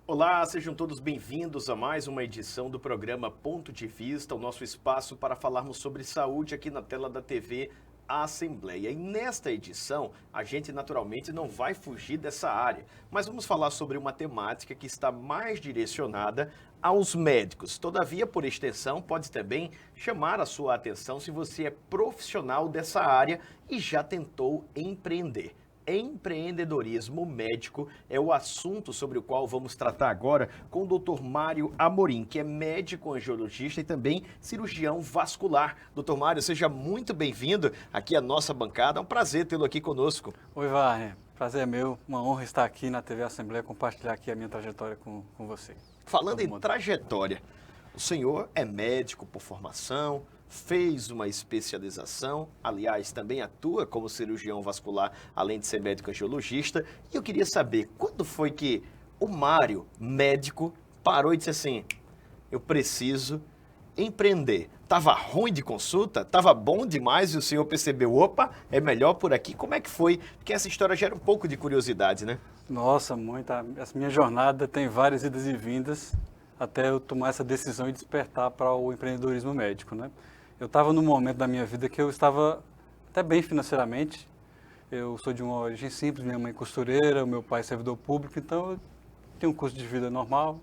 Olá, sejam todos bem-vindos a mais uma edição do programa Ponto de Vista, o nosso espaço para falarmos sobre saúde aqui na tela da TV Assembleia. E nesta edição, a gente naturalmente não vai fugir dessa área, mas vamos falar sobre uma temática que está mais direcionada aos médicos. Todavia, por extensão, pode também chamar a sua atenção se você é profissional dessa área e já tentou empreender. Empreendedorismo médico é o assunto sobre o qual vamos tratar agora com o Dr. Mário Amorim, que é médico angiologista e também cirurgião vascular. Dr. Mário, seja muito bem-vindo aqui à nossa bancada. É um prazer tê-lo aqui conosco. Oi, Wagner. Prazer é meu. Uma honra estar aqui na TV Assembleia, compartilhar aqui a minha trajetória com você. Falando em trajetória, o senhor é médico por formação, fez uma especialização, aliás, também atua como cirurgião vascular, além de ser médico angiologista. E eu queria saber, quando foi que o Mário, médico, parou e disse assim, eu preciso empreender? Tava ruim de consulta? Tava bom demais e o senhor percebeu, opa, é melhor por aqui? Como é que foi? Porque essa história gera um pouco de curiosidade, né? Nossa, muita. Essa minha jornada tem várias idas e vindas até eu tomar essa decisão e despertar para o empreendedorismo médico, né? Eu estava num momento da minha vida que eu estava até bem financeiramente. Eu sou de uma origem simples, minha mãe costureira, o meu pai servidor público, então eu tinha um custo de vida normal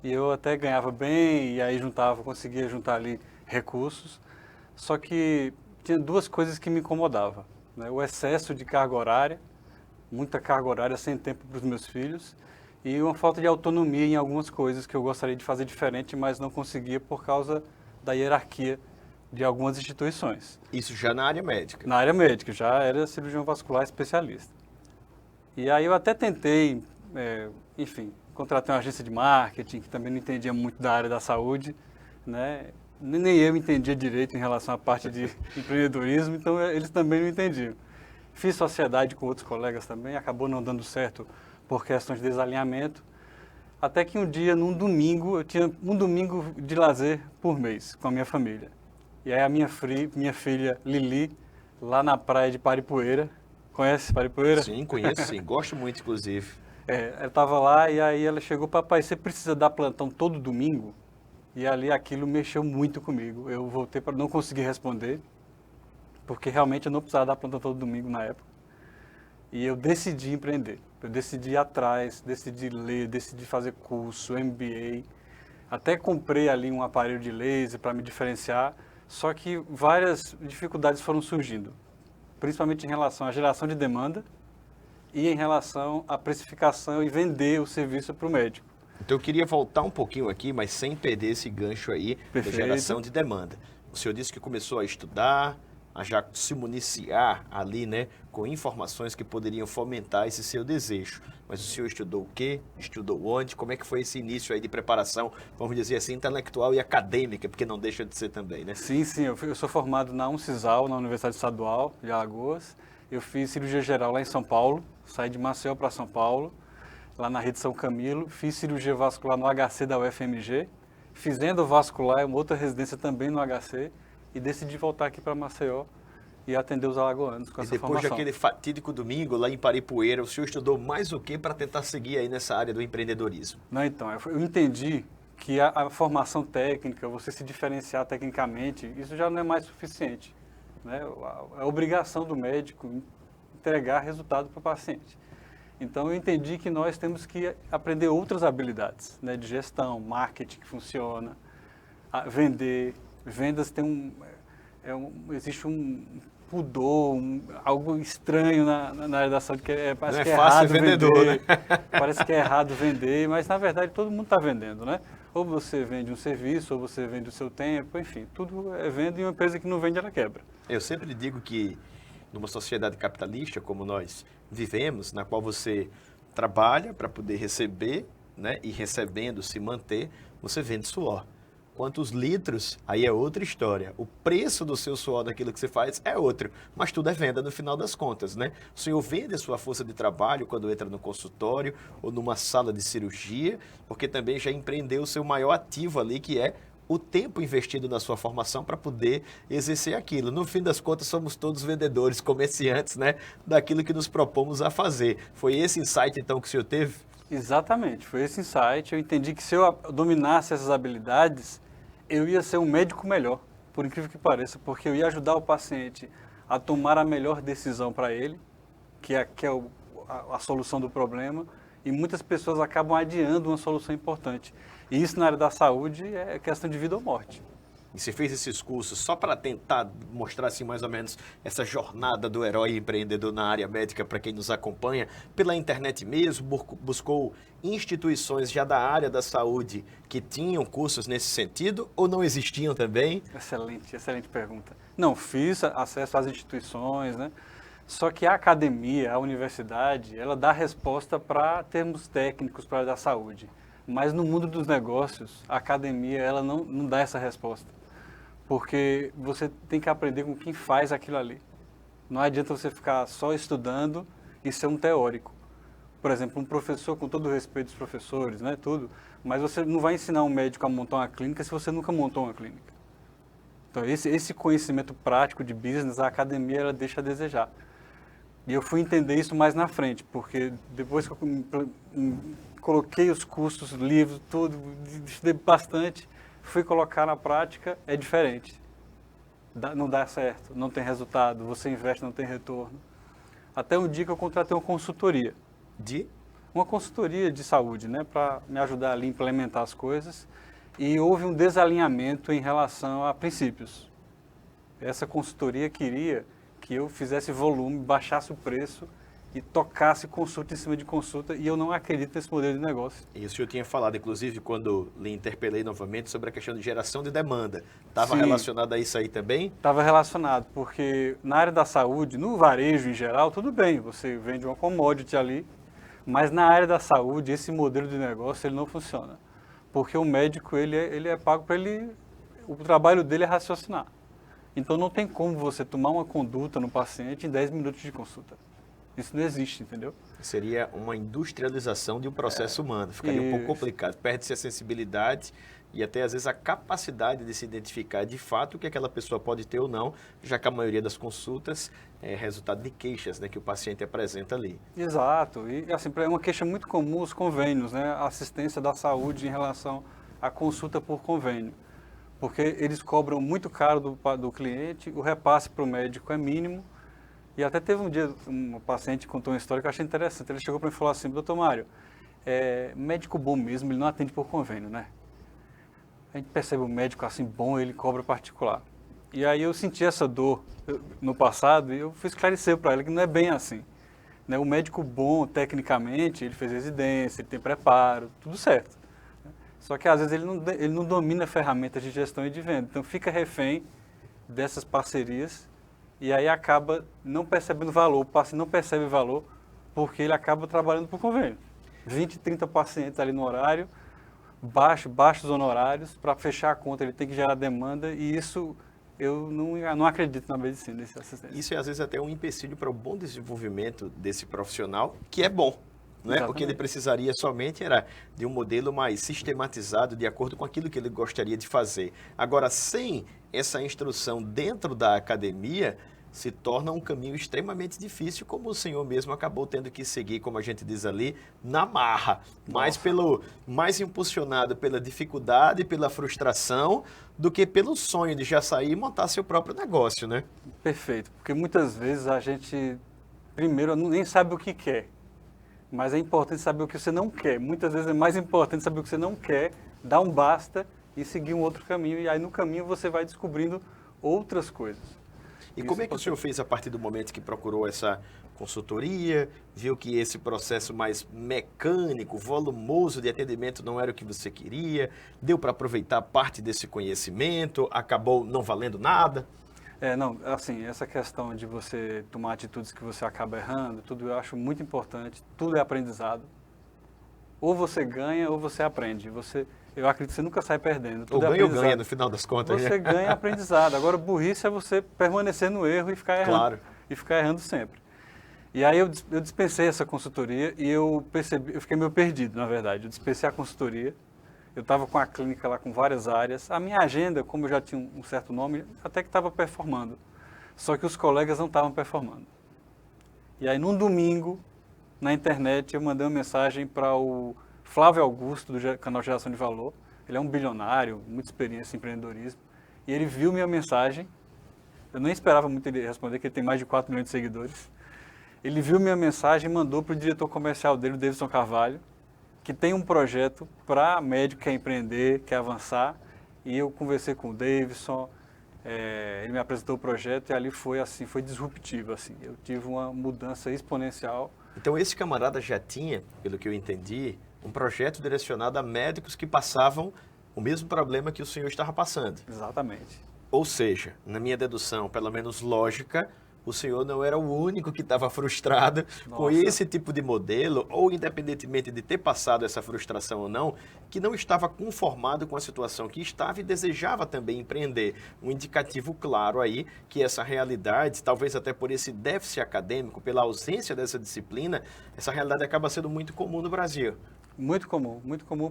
e eu até ganhava bem e aí conseguia juntar ali recursos. Só que tinha duas coisas que me incomodavam, né? O excesso de carga horária, muita carga horária sem tempo para os meus filhos e uma falta de autonomia em algumas coisas que eu gostaria de fazer diferente, mas não conseguia por causa da hierarquia de algumas instituições. Isso já na área médica? Na área médica, já era cirurgião vascular especialista. E aí eu até tentei, enfim, contratei uma agência de marketing, que também não entendia muito da área da saúde, né? Nem eu entendia direito em relação à parte de empreendedorismo, então eles também não entendiam. Fiz sociedade com outros colegas também, acabou não dando certo por questões de desalinhamento, até que um dia, num domingo, eu tinha um domingo de lazer por mês com a minha família. E aí a minha filha Lili, lá na praia de Paripoeira, conhece Paripoeira? Sim, conheço sim, gosto muito inclusive. Ela estava lá e aí ela chegou, papai, você precisa dar plantão todo domingo? E ali aquilo mexeu muito comigo. Eu voltei para não conseguir responder, porque realmente eu não precisava dar plantão todo domingo na época. E eu decidi empreender, eu decidi ir atrás, decidi ler, decidi fazer curso, MBA, até comprei ali um aparelho de laser para me diferenciar. Só que várias dificuldades foram surgindo, principalmente em relação à geração de demanda e em relação à precificação e vender o serviço para o médico. Então eu queria voltar um pouquinho aqui, mas sem perder esse gancho aí da geração de demanda. O senhor disse que começou a estudar, a já se municiar ali, né, com informações que poderiam fomentar esse seu desejo. Mas o senhor estudou o quê? Estudou onde? Como é que foi esse início aí de preparação, vamos dizer assim, intelectual e acadêmica, porque não deixa de ser também, né? Sim, eu sou formado na Uncisal, na Universidade Estadual de Alagoas. Eu fiz cirurgia geral lá em São Paulo, saí de Maceió para São Paulo, lá na Rede São Camilo. Fiz cirurgia vascular no HC da UFMG, fiz endovascular, uma outra residência também no HC, e decidi voltar aqui para Maceió e atender os alagoanos com essa formação. E depois daquele fatídico domingo lá em Paripoeira, o senhor estudou mais o que para tentar seguir aí nessa área do empreendedorismo? Não, então, eu entendi que a formação técnica, você se diferenciar tecnicamente, isso já não é mais suficiente, né? É obrigação do médico entregar resultado para o paciente. Então eu entendi que nós temos que aprender outras habilidades, né, de gestão, marketing que funciona, vender. Vendas tem existe um pudor, algo estranho na área da saúde, que parece que é fácil errado vendedor, vender, né? Parece que é errado vender, mas na verdade todo mundo está vendendo, né? Ou você vende um serviço, ou você vende o seu tempo, enfim, tudo é venda e uma empresa que não vende, ela quebra. Eu sempre digo que numa sociedade capitalista como nós vivemos, na qual você trabalha para poder receber, né, e recebendo se manter, você vende suor. Quantos litros, aí é outra história. O preço do seu suor daquilo que você faz é outro, mas tudo é venda no final das contas, né? O senhor vende a sua força de trabalho quando entra no consultório ou numa sala de cirurgia, porque também já empreendeu o seu maior ativo ali, que é o tempo investido na sua formação para poder exercer aquilo. No fim das contas, somos todos vendedores, comerciantes, né, daquilo que nos propomos a fazer. Foi esse insight, então, que o senhor teve? Exatamente, foi esse insight. Eu entendi que se eu dominasse essas habilidades, eu ia ser um médico melhor, por incrível que pareça, porque eu ia ajudar o paciente a tomar a melhor decisão para ele, que é a solução do problema, e muitas pessoas acabam adiando uma solução importante. E isso na área da saúde é questão de vida ou morte. E você fez esses cursos só para tentar mostrar assim mais ou menos essa jornada do herói empreendedor na área médica para quem nos acompanha pela internet mesmo, buscou instituições já da área da saúde que tinham cursos nesse sentido ou não existiam também? Excelente pergunta. Não, fiz acesso às instituições, né? Só que a academia, a universidade, ela dá resposta para termos técnicos para a área da saúde. Mas no mundo dos negócios, a academia ela não dá essa resposta. Porque você tem que aprender com quem faz aquilo ali. Não adianta você ficar só estudando e ser um teórico. Por exemplo, um professor, com todo o respeito dos professores, né, tudo, mas você não vai ensinar um médico a montar uma clínica se você nunca montou uma clínica. Então, esse conhecimento prático de business, a academia ela deixa a desejar. E eu fui entender isso mais na frente, porque depois que eu coloquei os cursos, livros, tudo, estudei bastante, fui colocar na prática, é diferente. Não dá certo, não tem resultado, você investe, não tem retorno. Até um dia que eu contratei uma consultoria. Uma consultoria de saúde, né, para me ajudar ali a implementar as coisas. E houve um desalinhamento em relação a princípios. Essa consultoria queria que eu fizesse volume, baixasse o preço e tocasse consulta em cima de consulta, e eu não acredito nesse modelo de negócio. Isso eu tinha falado, inclusive, quando lhe interpelei novamente sobre a questão de geração de demanda. Estava relacionado a isso aí também? Estava relacionado, porque na área da saúde, no varejo em geral, tudo bem, você vende uma commodity ali, mas na área da saúde, esse modelo de negócio ele não funciona. Porque o médico ele é pago para ele, o trabalho dele é raciocinar. Então não tem como você tomar uma conduta no paciente em 10 minutos de consulta. Isso não existe, entendeu? Seria uma industrialização de um processo humano. Ficaria um pouco complicado. Perde-se a sensibilidade e até às vezes a capacidade de se identificar de fato o que aquela pessoa pode ter ou não, já que a maioria das consultas é resultado de queixas, né, que o paciente apresenta ali. Exato. E assim, é uma queixa muito comum os convênios, né? A assistência da saúde em relação à consulta por convênio. Porque eles cobram muito caro do cliente, o repasse para o médico é mínimo. E até teve um dia, um paciente contou uma história que eu achei interessante. Ele chegou para mim e falou assim: doutor Mário, médico bom mesmo, ele não atende por convênio, né? A gente percebe um médico assim bom, ele cobra particular. E aí eu senti essa dor no passado e eu fui esclarecer para ele que não é bem assim. Né? O médico bom, tecnicamente, ele fez residência, ele tem preparo, tudo certo. Só que às vezes ele não domina ferramentas de gestão e de venda. Então fica refém dessas parcerias. E aí acaba não percebendo valor, o paciente não percebe valor porque ele acaba trabalhando por convênio. 20, 30 pacientes ali no horário, baixos honorários, para fechar a conta ele tem que gerar demanda e isso eu não acredito na medicina desse assistente. Isso é às vezes até um empecilho para o bom desenvolvimento desse profissional, que é bom. Né? O que ele precisaria somente era de um modelo mais sistematizado, de acordo com aquilo que ele gostaria de fazer. Agora, sem essa instrução dentro da academia, se torna um caminho extremamente difícil, como o senhor mesmo acabou tendo que seguir, como a gente diz ali, na marra. Mais impulsionado pela dificuldade, pela frustração, do que pelo sonho de já sair e montar seu próprio negócio, né? Perfeito, porque muitas vezes a gente, primeiro, nem sabe o que quer. Mas é importante saber o que você não quer. Muitas vezes é mais importante saber o que você não quer, dar um basta e seguir um outro caminho. E aí no caminho você vai descobrindo outras coisas. E como é que o senhor fez a partir do momento que procurou essa consultoria, viu que esse processo mais mecânico, volumoso de atendimento não era o que você queria, deu para aproveitar parte desse conhecimento, acabou não valendo nada? Não, assim, essa questão de você tomar atitudes que você acaba errando, tudo eu acho muito importante, tudo é aprendizado. Ou você ganha ou você aprende. Eu acredito que você nunca sai perdendo. Tudo ou ganha ou ganha, no final das contas. Você ganha aprendizado. Agora, burrice é você permanecer no erro e ficar errando. Claro. E ficar errando sempre. E aí eu dispensei essa consultoria e eu fiquei meio perdido, na verdade. Eu dispensei a consultoria. Eu estava com a clínica lá com várias áreas. A minha agenda, como eu já tinha um certo nome, até que estava performando. Só que os colegas não estavam performando. E aí, num domingo, na internet, eu mandei uma mensagem para o Flávio Augusto, do canal Geração de Valor. Ele é um bilionário, muita experiência em empreendedorismo. E ele viu minha mensagem. Eu nem esperava muito ele responder, porque ele tem mais de 4 milhões de seguidores. Ele viu minha mensagem e mandou para o diretor comercial dele, o Davidson Carvalho, que tem um projeto para médico que quer empreender, quer avançar. E eu conversei com o Davidson, ele me apresentou o projeto e ali foi assim, foi disruptivo. Assim. Eu tive uma mudança exponencial. Então esse camarada já tinha, pelo que eu entendi, um projeto direcionado a médicos que passavam o mesmo problema que o senhor estava passando. Exatamente. Ou seja, na minha dedução, pelo menos lógica, o senhor não era o único que estava frustrado com esse tipo de modelo, ou independentemente de ter passado essa frustração ou não, que não estava conformado com a situação que estava e desejava também empreender. Um indicativo claro aí que essa realidade, talvez até por esse déficit acadêmico, pela ausência dessa disciplina, essa realidade acaba sendo muito comum no Brasil. Muito comum,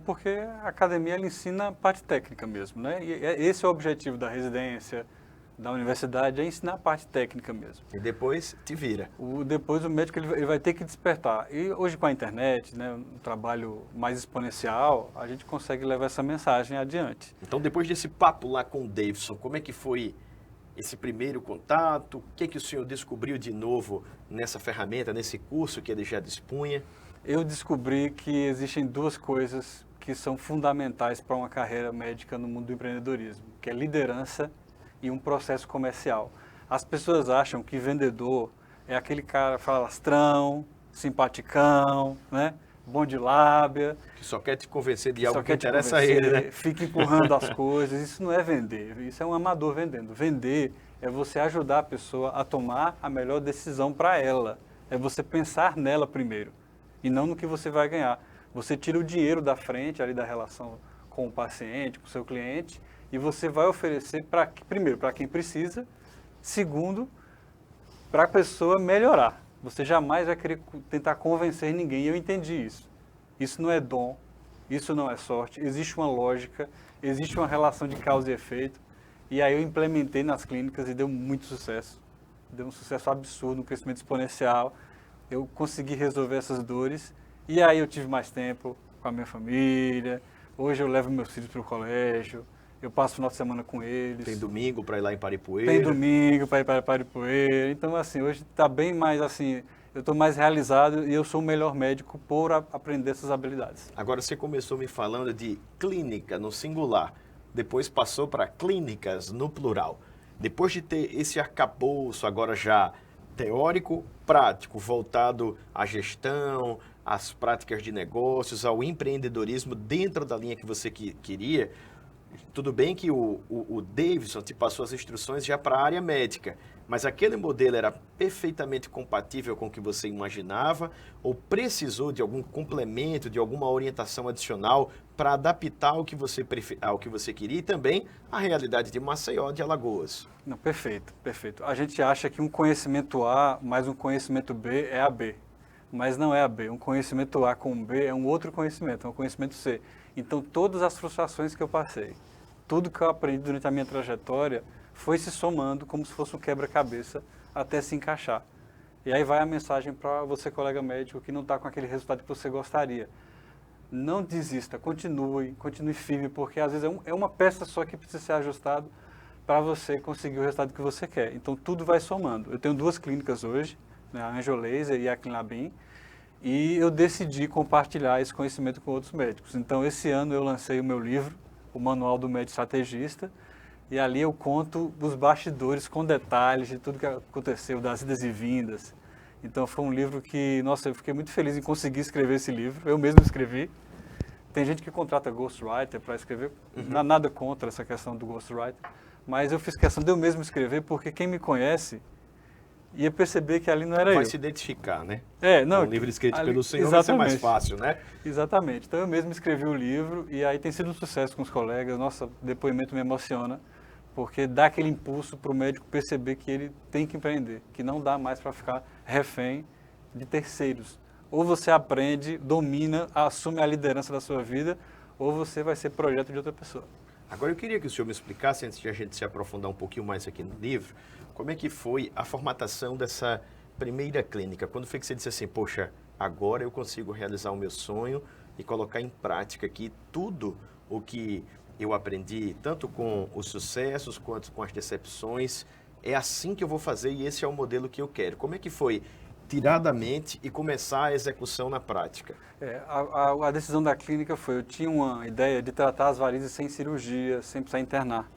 porque a academia ela ensina a parte técnica mesmo, né? E esse é o objetivo da residência, da universidade, é ensinar a parte técnica mesmo. E depois te vira. Depois o médico ele vai ter que despertar. E hoje com a internet, né, um trabalho mais exponencial, a gente consegue levar essa mensagem adiante. Então depois desse papo lá com o Davidson, como é que foi esse primeiro contato? O que o senhor descobriu de novo nessa ferramenta, nesse curso que ele já dispunha? Eu descobri que existem duas coisas que são fundamentais para uma carreira médica no mundo do empreendedorismo, que é liderança e um processo comercial. As pessoas acham que vendedor é aquele cara falastrão, simpaticão, né? Bom de lábia. Que só quer te convencer de algo que interessa a ele, né? Fica empurrando as coisas. Isso não é vender, isso é um amador vendendo. Vender é você ajudar a pessoa a tomar a melhor decisão para ela. É você pensar nela primeiro e não no que você vai ganhar. Você tira o dinheiro da frente ali da relação com o paciente, com o seu cliente, e você vai oferecer, primeiro, para quem precisa, segundo, para a pessoa melhorar. Você jamais vai querer tentar convencer ninguém, e eu entendi isso. Isso não é dom, isso não é sorte, existe uma lógica, existe uma relação de causa e efeito, e aí eu implementei nas clínicas e deu muito sucesso. Deu um sucesso absurdo, um crescimento exponencial. Eu consegui resolver essas dores, e aí eu tive mais tempo com a minha família. Hoje eu levo meus filhos para o colégio, eu passo o final de semana com eles. Tem domingo para ir lá em Paripueira? Tem domingo para ir para Paripueira. Então, assim, hoje está bem mais, assim, eu estou mais realizado e eu sou o melhor médico por aprender essas habilidades. Agora, você começou me falando de clínica no singular, depois passou para clínicas no plural. Depois de ter esse arcabouço agora já teórico, prático, voltado à gestão, às práticas de negócios, ao empreendedorismo dentro da linha que você queria, tudo bem que o Davidson te passou as instruções já para a área médica, mas aquele modelo era perfeitamente compatível com o que você imaginava ou precisou de algum complemento, de alguma orientação adicional para adaptar ao que você queria e também a realidade de Maceió, de Alagoas? Não, perfeito, perfeito. A gente acha que um conhecimento A mais um conhecimento B é AB, mas não é AB. Um conhecimento A com B é um outro conhecimento, é um conhecimento C. Então, todas as frustrações que eu passei, tudo que eu aprendi durante a minha trajetória, foi se somando como se fosse um quebra-cabeça até se encaixar. E aí vai a mensagem para você, colega médico, que não está com aquele resultado que você gostaria. Não desista, continue firme, porque às vezes é uma peça só que precisa ser ajustado para você conseguir o resultado que você quer. Então, tudo vai somando. Eu tenho 2 clínicas hoje, né, a Angiolaser e a Clinabin, e eu decidi compartilhar esse conhecimento com outros médicos. Então, esse ano eu lancei o meu livro, o Manual do Médico Estrategista, e ali eu conto os bastidores com detalhes de tudo que aconteceu, das idas e vindas. Então, foi um livro que, nossa, eu fiquei muito feliz em conseguir escrever esse livro. Eu mesmo escrevi. Tem gente que contrata ghostwriter para escrever, nada contra essa questão do ghostwriter, mas eu fiz questão de eu mesmo escrever, porque quem me conhece ia perceber que ali não era eu. Vai se identificar, né? Não, um livro escrito ali, pelo senhor vai ser mais fácil, né? Exatamente. Então eu mesmo escrevi o livro e aí tem sido um sucesso com os colegas. Nossa, depoimento me emociona, porque dá aquele impulso para o médico perceber que ele tem que empreender, que não dá mais para ficar refém de terceiros. Ou você aprende, domina, assume a liderança da sua vida, ou você vai ser projeto de outra pessoa. Agora eu queria que o senhor me explicasse, antes de a gente se aprofundar um pouquinho mais aqui no livro, como é que foi a formatação dessa primeira clínica? Quando foi que você disse assim, poxa, agora eu consigo realizar o meu sonho e colocar em prática aqui tudo o que eu aprendi, tanto com os sucessos quanto com as decepções. É assim que eu vou fazer e esse é o modelo que eu quero. Como é que foi tirar da mente e começar a execução na prática? A decisão da clínica foi, eu tinha uma ideia de tratar as varizes sem cirurgia, sem precisar internar.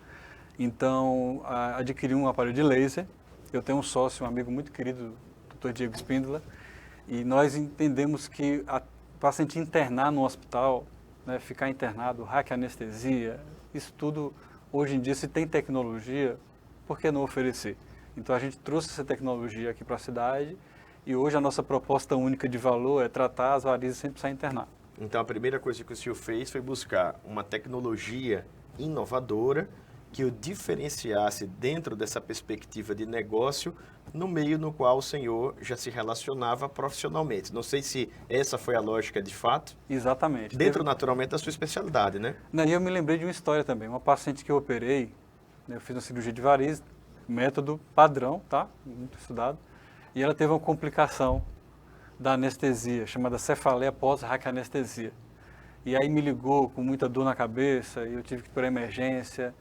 Então, adquiri um aparelho de laser. Eu tenho um sócio, um amigo muito querido, o Dr. Diego Espíndola, e nós entendemos que para o paciente internar no hospital, né, ficar internado, anestesia, isso tudo, hoje em dia, se tem tecnologia, por que não oferecer? Então, a gente trouxe essa tecnologia aqui para a cidade e hoje a nossa proposta única de valor é tratar as varizes sem precisar internar. Então, a primeira coisa que o senhor fez foi buscar uma tecnologia inovadora que o diferenciasse dentro dessa perspectiva de negócio no meio no qual o senhor já se relacionava profissionalmente. Não sei se essa foi a lógica de fato. Exatamente. Dentro, naturalmente, da sua especialidade, né? E eu me lembrei de uma história também. Uma paciente que eu operei, né, eu fiz uma cirurgia de varizes, método padrão, tá? Muito estudado. E ela teve uma complicação da anestesia, chamada cefaleia pós-raquianestesia. E aí me ligou com muita dor na cabeça, e eu tive que ir para emergência.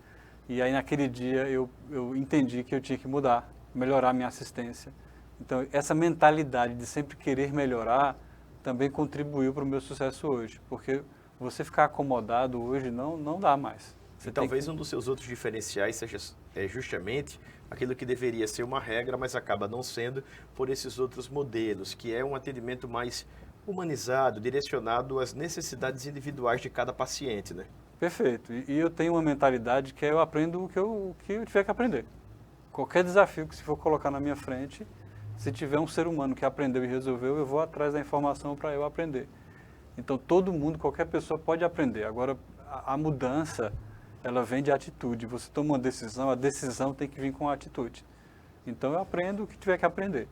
E aí naquele dia eu entendi que eu tinha que mudar, melhorar a minha assistência. Então essa mentalidade de sempre querer melhorar também contribuiu para o meu sucesso hoje, porque você ficar acomodado hoje não dá mais. E talvez um dos seus outros diferenciais seja justamente aquilo que deveria ser uma regra, mas acaba não sendo por esses outros modelos, que é um atendimento mais humanizado, direcionado às necessidades individuais de cada paciente, né? Perfeito. E eu tenho uma mentalidade que eu aprendo o que eu tiver que aprender. Qualquer desafio que se for colocar na minha frente, se tiver um ser humano que aprendeu e resolveu, eu vou atrás da informação para eu aprender. Então, todo mundo, qualquer pessoa pode aprender. Agora, a mudança, ela vem de atitude. Você toma uma decisão, a decisão tem que vir com a atitude. Então, eu aprendo o que tiver que aprender.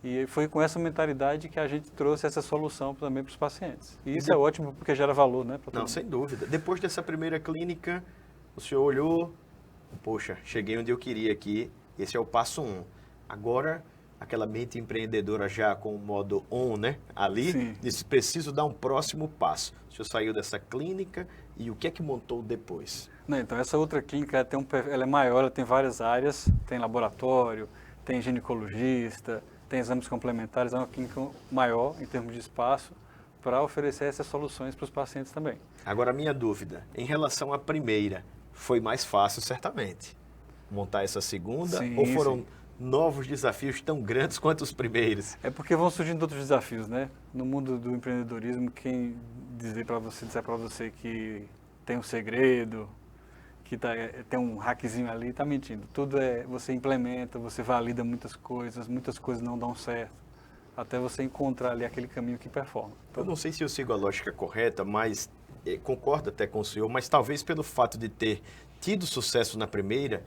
E foi com essa mentalidade que a gente trouxe essa solução também para os pacientes. E isso é ótimo porque gera valor, né? Não, sem dúvida. Depois dessa primeira clínica, o senhor olhou, poxa, cheguei onde eu queria aqui, esse é o passo 1. Agora, aquela mente empreendedora já com o modo on, né? Ali, Sim. disse, preciso dar um próximo passo. O senhor saiu dessa clínica e o que é que montou depois? Não, então, essa outra clínica, ela é maior, ela tem várias áreas, tem laboratório, tem ginecologista, tem exames complementares, é uma clínica maior em termos de espaço para oferecer essas soluções para os pacientes também. Agora, a minha dúvida, em relação à primeira, foi mais fácil, certamente, montar essa segunda? Sim, ou foram sim. novos desafios tão grandes quanto os primeiros? É porque vão surgindo outros desafios, né? No mundo do empreendedorismo, quem disser para você que tem um segredo, que tem um hackzinho ali, está mentindo. Tudo você implementa, você valida muitas coisas não dão certo, até você encontrar ali aquele caminho que performa. Eu não sei se eu sigo a lógica correta, mas concordo até com o senhor, mas talvez pelo fato de ter tido sucesso na primeira,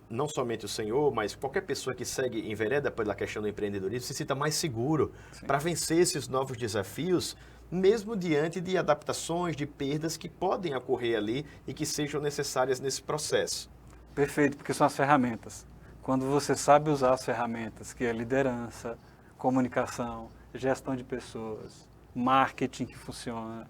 não somente o senhor, mas qualquer pessoa que segue envereda pela questão do empreendedorismo se sinta mais seguro para vencer esses novos desafios, mesmo diante de adaptações, de perdas que podem ocorrer ali e que sejam necessárias nesse processo. Perfeito, porque são as ferramentas. Quando você sabe usar as ferramentas, que é liderança, comunicação, gestão de pessoas, marketing que funciona,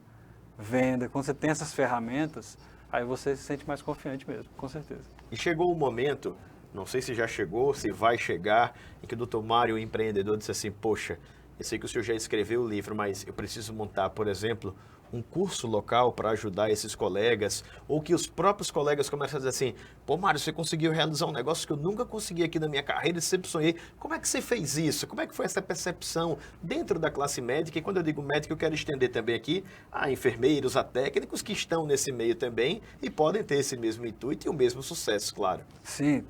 venda, quando você tem essas ferramentas, aí você se sente mais confiante mesmo, com certeza. E chegou o momento, não sei se já chegou, se vai chegar, em que o Dr. Mário, o empreendedor, disse assim, poxa, eu sei que o senhor já escreveu o livro, mas eu preciso montar, por exemplo, um curso local para ajudar esses colegas, ou que os próprios colegas começam a dizer assim, pô, Mário, você conseguiu realizar um negócio que eu nunca consegui aqui na minha carreira e sempre sonhei. Como é que você fez isso? Como é que foi essa percepção dentro da classe médica? E quando eu digo médico, eu quero estender também aqui a enfermeiros, a técnicos que estão nesse meio também e podem ter esse mesmo intuito e o mesmo sucesso, claro. Sim,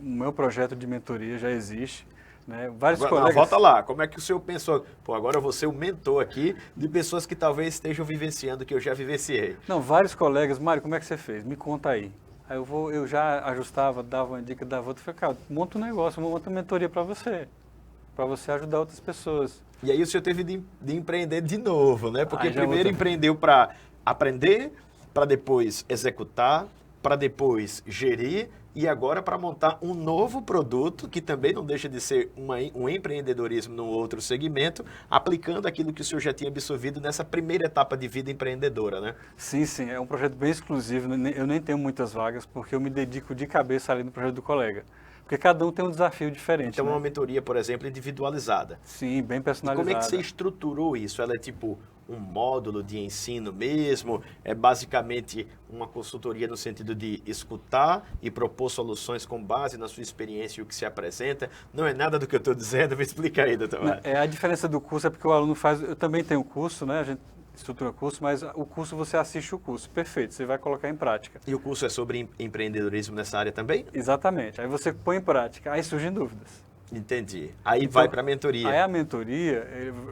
o meu projeto de mentoria já existe. Né? Vários Agora, colegas... Volta lá, como é que o senhor pensou? Pô, agora eu vou ser o mentor aqui de pessoas que talvez estejam vivenciando o que eu já vivenciei. Não, vários colegas, Mário, como é que você fez? Me conta aí. Aí eu já ajustava, dava uma dica, dava outra, falei, cara, monta um negócio, monta uma mentoria para você ajudar outras pessoas. E aí o senhor teve de empreender de novo, né? Porque primeiro outra... empreendeu para aprender, para depois executar, para depois gerir e agora para montar um novo produto, que também não deixa de ser um empreendedorismo num outro segmento, aplicando aquilo que o senhor já tinha absorvido nessa primeira etapa de vida empreendedora, né? Sim, sim, é um projeto bem exclusivo, eu nem tenho muitas vagas, porque eu me dedico de cabeça ali no projeto do colega. Porque cada um tem um desafio diferente, Então, né? uma mentoria, por exemplo, individualizada. Sim, bem E personalizada. como é que você estruturou isso? Ela é tipo um módulo de ensino mesmo? É basicamente uma consultoria no sentido de escutar e propor soluções com base na sua experiência e o que se apresenta? Não é nada do que eu estou dizendo, me explica aí, doutor Mário. A diferença do curso é porque o aluno faz, eu também tenho curso, né? A gente estrutura curso, mas o curso você assiste o curso, perfeito, você vai colocar em prática. E o curso é sobre empreendedorismo nessa área também? Exatamente, aí você põe em prática, aí surgem dúvidas. Entendi. Aí Então, vai para a mentoria. Aí a mentoria,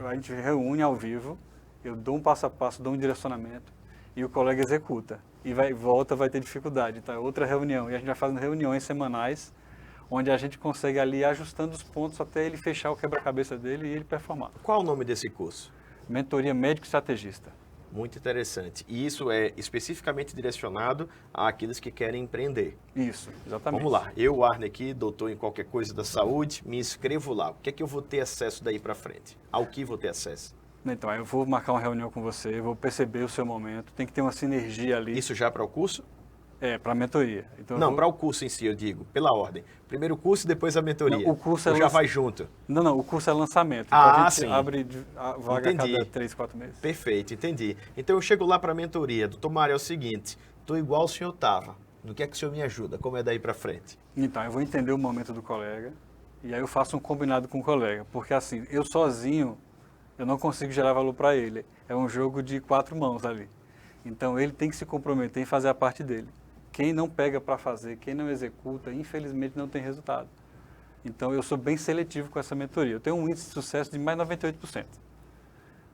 a gente reúne ao vivo, eu dou um passo a passo, dou um direcionamento e o colega executa. E volta, vai ter dificuldade. Então é outra reunião. E a gente vai fazendo reuniões semanais, onde a gente consegue ali ir ajustando os pontos até ele fechar o quebra-cabeça dele e ele performar. Qual o nome desse curso? Mentoria médico estrategista. Muito interessante. E isso é especificamente direcionado àqueles que querem empreender. Isso, exatamente. Vamos lá. Eu, Arne, aqui, doutor em qualquer coisa da saúde, me inscrevo lá. O que é que eu vou ter acesso daí para frente? Ao que vou ter acesso? Então, aí eu vou marcar uma reunião com você, vou perceber o seu momento, tem que ter uma sinergia ali. Isso já para o curso? Para a mentoria. Então, Não, para o curso em si, eu digo, pela ordem. Primeiro o curso e depois a mentoria. Não, o curso Ou já vai junto? Não, o curso é lançamento. Então a gente sim. abre a vaga Entendi. a cada 3, 4 meses. Perfeito, entendi. Então eu chego lá para a mentoria. Doutor Mário, é o seguinte, estou igual o senhor estava. No que é que o senhor me ajuda? Como é daí para frente? Então, eu vou entender o momento do colega e aí eu faço um combinado com o colega. Porque assim, eu sozinho, eu não consigo gerar valor para ele. É um jogo de 4 mãos ali. Então ele tem que se comprometer em fazer a parte dele. Quem não pega para fazer, quem não executa, infelizmente não tem resultado. Então eu sou bem seletivo com essa mentoria. Eu tenho um índice de sucesso de mais de 98%.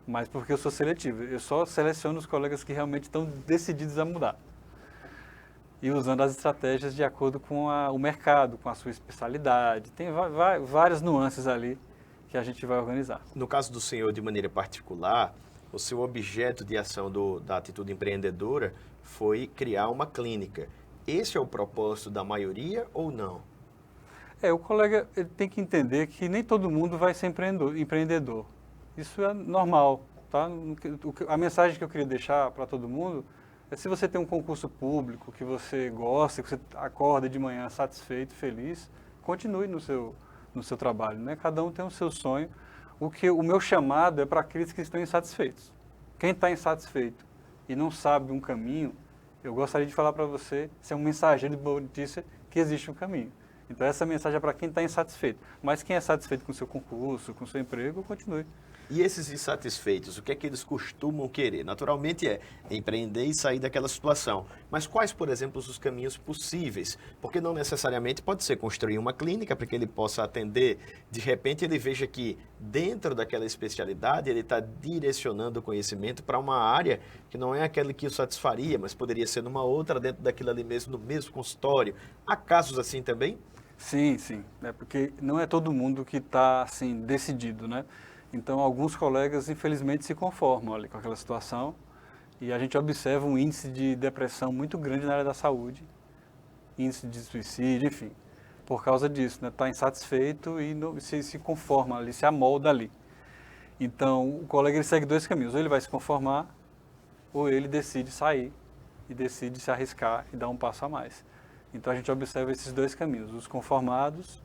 Mas porque eu sou seletivo. Eu só seleciono os colegas que realmente estão decididos a mudar. E usando as estratégias de acordo com o mercado, com a sua especialidade. Tem várias nuances ali que a gente vai organizar. No caso do senhor, de maneira particular, o seu objeto de ação da atitude empreendedora foi criar uma clínica. Esse é o propósito da maioria ou não? O colega ele tem que entender que nem todo mundo vai ser empreendedor. Isso é normal, tá? A mensagem que eu queria deixar para todo mundo é: se você tem um concurso público que você gosta, que você acorda de manhã satisfeito, feliz, continue no seu trabalho, né? Cada um tem o seu sonho. O meu chamado é para aqueles que estão insatisfeitos. Quem está insatisfeito e não sabe um caminho, eu gostaria de falar para você, ser um mensageiro de boa notícia, que existe um caminho. Então essa mensagem é para quem está insatisfeito. Mas quem é satisfeito com o seu concurso, com o seu emprego, continue. E esses insatisfeitos, o que é que eles costumam querer? Naturalmente é empreender e sair daquela situação. Mas quais, por exemplo, os caminhos possíveis? Porque não necessariamente pode ser construir uma clínica para que ele possa atender. De repente ele veja que dentro daquela especialidade ele está direcionando o conhecimento para uma área que não é aquela que o satisfaria, mas poderia ser numa outra dentro daquilo ali mesmo, no mesmo consultório. Há casos assim também? Sim, sim. Porque não é todo mundo que está assim, decidido, né? Então, alguns colegas, infelizmente, se conformam ali com aquela situação e a gente observa um índice de depressão muito grande na área da saúde, índice de suicídio, enfim, por causa disso, né? Está insatisfeito e não, se conforma ali, se amolda ali. Então, o colega ele segue 2 caminhos: ou ele vai se conformar, ou ele decide sair e decide se arriscar e dar um passo a mais. Então, a gente observa esses 2 caminhos: os conformados,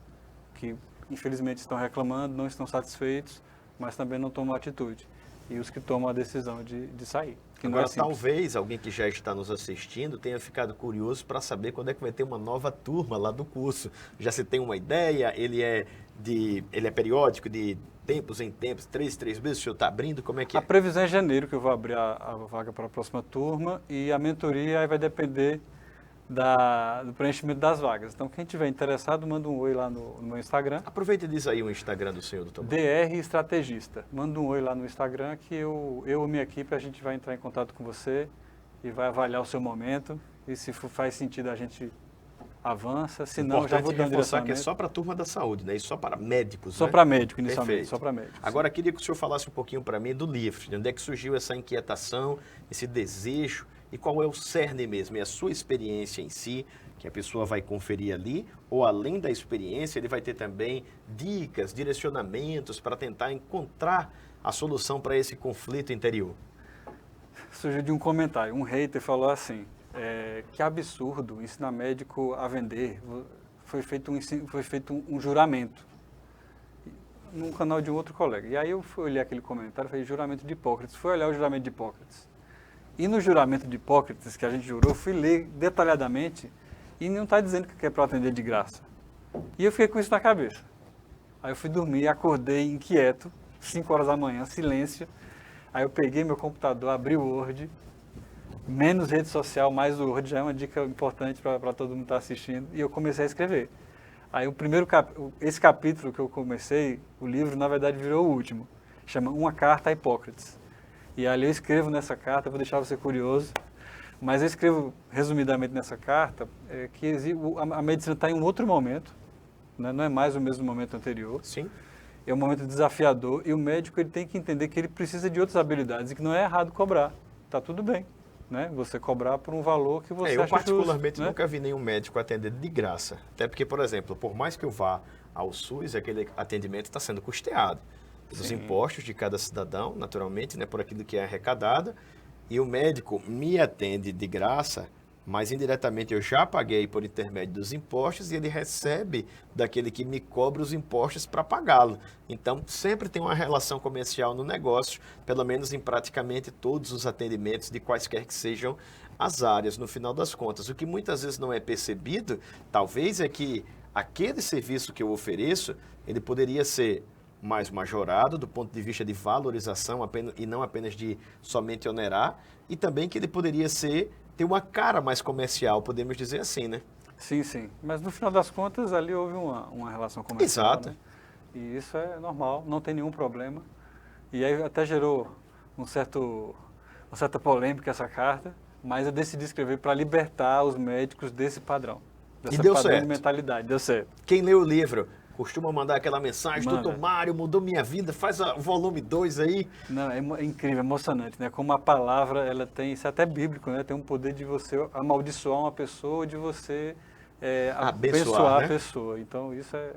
que infelizmente estão reclamando, não estão satisfeitos, mas também não tomam atitude. E os que tomam a decisão de sair. Que Agora, não é simples. talvez alguém que já está nos assistindo tenha ficado curioso para saber quando é que vai ter uma nova turma lá do curso. Já se tem uma ideia? Ele é periódico, de tempos em tempos, 3 meses, o senhor está abrindo? Como é que é? A previsão é janeiro, que eu vou abrir a vaga para a próxima turma, e a mentoria aí vai depender do preenchimento das vagas. Então, quem tiver interessado, manda um oi lá no meu Instagram. Aproveita e diz aí o Instagram do senhor, doutor. DR Estrategista. Manda um oi lá no Instagram que eu e minha equipe, a gente vai entrar em contato com você e vai avaliar o seu momento. E se faz sentido, a gente avança. Se não, já vou dando reforçar que é direcionamento. só para a turma da saúde, né? E só para médicos, Só né? para médico, inicialmente. Perfeito. Só para médico. Agora, queria que o senhor falasse um pouquinho para mim do livro. De onde é que surgiu essa inquietação, esse desejo? E qual é o cerne mesmo? É a sua experiência em si? que a pessoa vai conferir ali, ou além da experiência, ele vai ter também dicas, direcionamentos para tentar encontrar a solução para esse conflito interior? Surgiu de um comentário, um hater falou assim, que absurdo ensinar médico a vender, foi feito um juramento num canal de um outro colega. E aí eu fui olhar aquele comentário e falei, juramento de Hipócrates, fui olhar o juramento de Hipócrates. E no juramento de Hipócrates, que a gente jurou, fui ler detalhadamente e não está dizendo que é para atender de graça. E eu fiquei com isso na cabeça. Aí eu fui dormir, acordei inquieto, 5 horas da manhã, silêncio. Aí eu peguei meu computador, abri o Word, menos rede social, mais o Word, já é uma dica importante para todo mundo estar assistindo, e eu comecei a escrever. Aí esse capítulo que eu comecei, o livro, na verdade, virou o último. Chama Uma Carta a Hipócrates. E ali eu escrevo nessa carta, vou deixar você curioso, mas eu escrevo resumidamente nessa carta que a medicina está em um outro momento, né? Não é mais o mesmo momento anterior. Sim. É um momento desafiador e o médico ele tem que entender que ele precisa de outras habilidades e que não é errado cobrar. Está tudo bem, né? Você cobrar por um valor que você acha Eu particularmente justo, né? nunca vi nenhum médico atender de graça. Até porque, por exemplo, por mais que eu vá ao SUS, aquele atendimento está sendo custeado pelos impostos de cada cidadão, naturalmente, né, por aquilo que é arrecadado. E o médico me atende de graça, mas indiretamente eu já paguei por intermédio dos impostos e ele recebe daquele que me cobra os impostos para pagá-lo. Então, sempre tem uma relação comercial no negócio, pelo menos em praticamente todos os atendimentos de quaisquer que sejam as áreas, no final das contas. O que muitas vezes não é percebido, talvez, é que aquele serviço que eu ofereço, ele poderia ser mais majorado do ponto de vista de valorização e não apenas de somente onerar, e também que ele poderia ter uma cara mais comercial, podemos dizer assim, né? Sim, sim. Mas no final das contas ali houve uma relação comercial. Exato. Né? E isso é normal, não tem nenhum problema. E aí até gerou uma certa polêmica essa carta, mas eu decidi escrever para libertar os médicos desse padrão. Dessa deu padrão certo. de mentalidade. Deu certo. Quem lê o livro costuma mandar aquela mensagem, Manda. doutor Mário, mudou minha vida, faz o volume 2 aí. Não, é incrível, emocionante, né? Como a palavra, ela tem, isso é até bíblico, né? Tem um poder de você amaldiçoar uma pessoa ou de você abençoar né? a pessoa. Então, isso é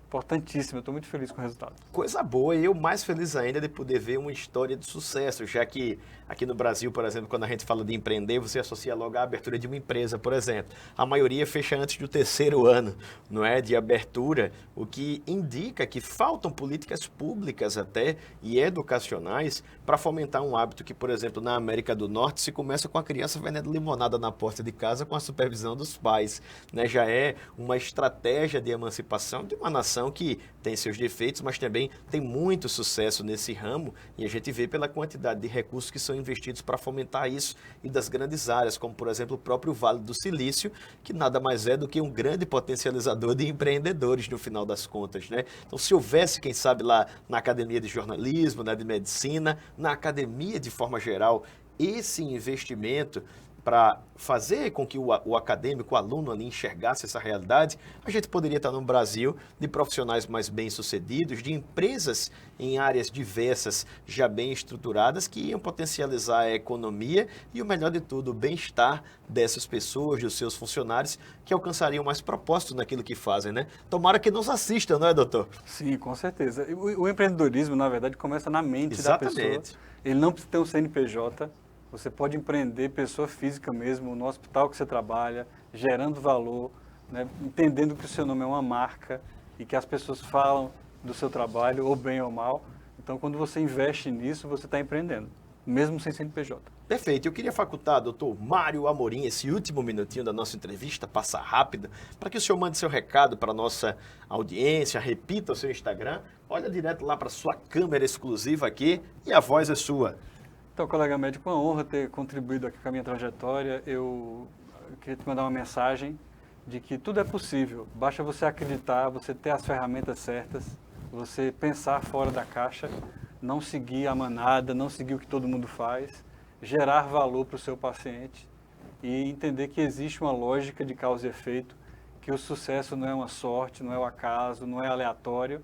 importantíssimo. Eu estou muito feliz com o resultado. Coisa boa, e eu mais feliz ainda de poder ver uma história de sucesso, já que aqui no Brasil, por exemplo, quando a gente fala de empreender, você associa logo a abertura de uma empresa, por exemplo. A maioria fecha antes do 3º ano, não é, de abertura, o que indica que faltam políticas públicas até e educacionais para fomentar um hábito que, por exemplo, na América do Norte se começa com a criança vendendo limonada na porta de casa com a supervisão dos pais, né? Já é uma estratégia de emancipação de uma nação que tem seus defeitos, mas também tem muito sucesso nesse ramo, e a gente vê pela quantidade de recursos que são investidos para fomentar isso, e das grandes áreas, como por exemplo o próprio Vale do Silício, que nada mais é do que um grande potencializador de empreendedores no final das contas, né? Então, se houvesse, quem sabe, lá na academia de jornalismo, na de medicina, na academia de forma geral, esse investimento para fazer com que o acadêmico, o aluno ali enxergasse essa realidade, a gente poderia estar num Brasil de profissionais mais bem-sucedidos, de empresas em áreas diversas, já bem estruturadas, que iam potencializar a economia e, o melhor de tudo, o bem-estar dessas pessoas, dos seus funcionários, que alcançariam mais propósito naquilo que fazem, né? Tomara que nos assistam, não é, doutor? Sim, com certeza. O empreendedorismo, na verdade, começa na mente Exatamente. da pessoa. Ele não precisa ter um CNPJ. Você pode empreender pessoa física mesmo, no hospital que você trabalha, gerando valor, né? Entendendo que o seu nome é uma marca e que as pessoas falam do seu trabalho, ou bem ou mal. Então, quando você investe nisso, você está empreendendo, mesmo sem CNPJ. Perfeito. Eu queria facultar, doutor Mário Amorim, esse último minutinho da nossa entrevista, passa rápida, para que o senhor mande seu recado para a nossa audiência, repita o seu Instagram, olha direto lá para a sua câmera exclusiva aqui e a voz é sua. Então, colega médico, uma honra ter contribuído aqui com a minha trajetória. Eu queria te mandar uma mensagem de que tudo é possível. Basta você acreditar, você ter as ferramentas certas, você pensar fora da caixa, não seguir a manada, não seguir o que todo mundo faz, gerar valor para o seu paciente e entender que existe uma lógica de causa e efeito, que o sucesso não é uma sorte, não é o acaso, não é aleatório,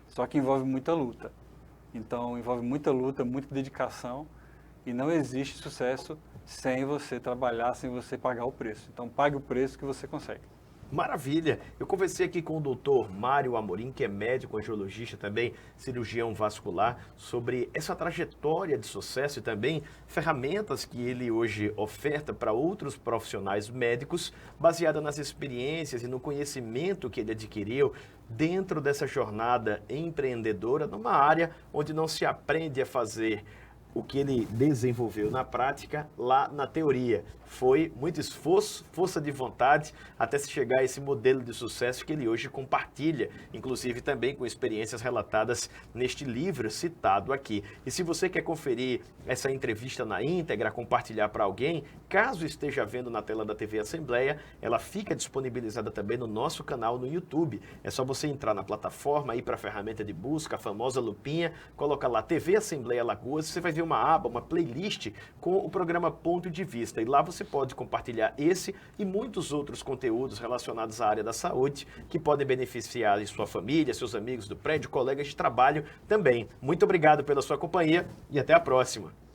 só que envolve muita luta. Então, envolve muita luta, muita dedicação. E não existe sucesso sem você trabalhar, sem você pagar o preço. Então, pague o preço que você consegue. Maravilha! Eu conversei aqui com o doutor Mário Amorim, que é médico angiologista também, cirurgião vascular, sobre essa trajetória de sucesso e também ferramentas que ele hoje oferta para outros profissionais médicos, baseada nas experiências e no conhecimento que ele adquiriu dentro dessa jornada empreendedora, numa área onde não se aprende a fazer o que ele desenvolveu na prática, lá na teoria. Foi muito esforço, força de vontade, até se chegar a esse modelo de sucesso que ele hoje compartilha, inclusive também com experiências relatadas neste livro citado aqui. E se você quer conferir essa entrevista na íntegra, compartilhar para alguém, caso esteja vendo na tela da TV Assembleia, ela fica disponibilizada também no nosso canal no YouTube. É só você entrar na plataforma, ir para a ferramenta de busca, a famosa lupinha, coloca lá TV Assembleia Alagoas, você vai ver uma aba, uma playlist com o programa Ponto de Vista. E lá você pode compartilhar esse e muitos outros conteúdos relacionados à área da saúde que podem beneficiar de sua família, seus amigos do prédio, colegas de trabalho também. Muito obrigado pela sua companhia e até a próxima.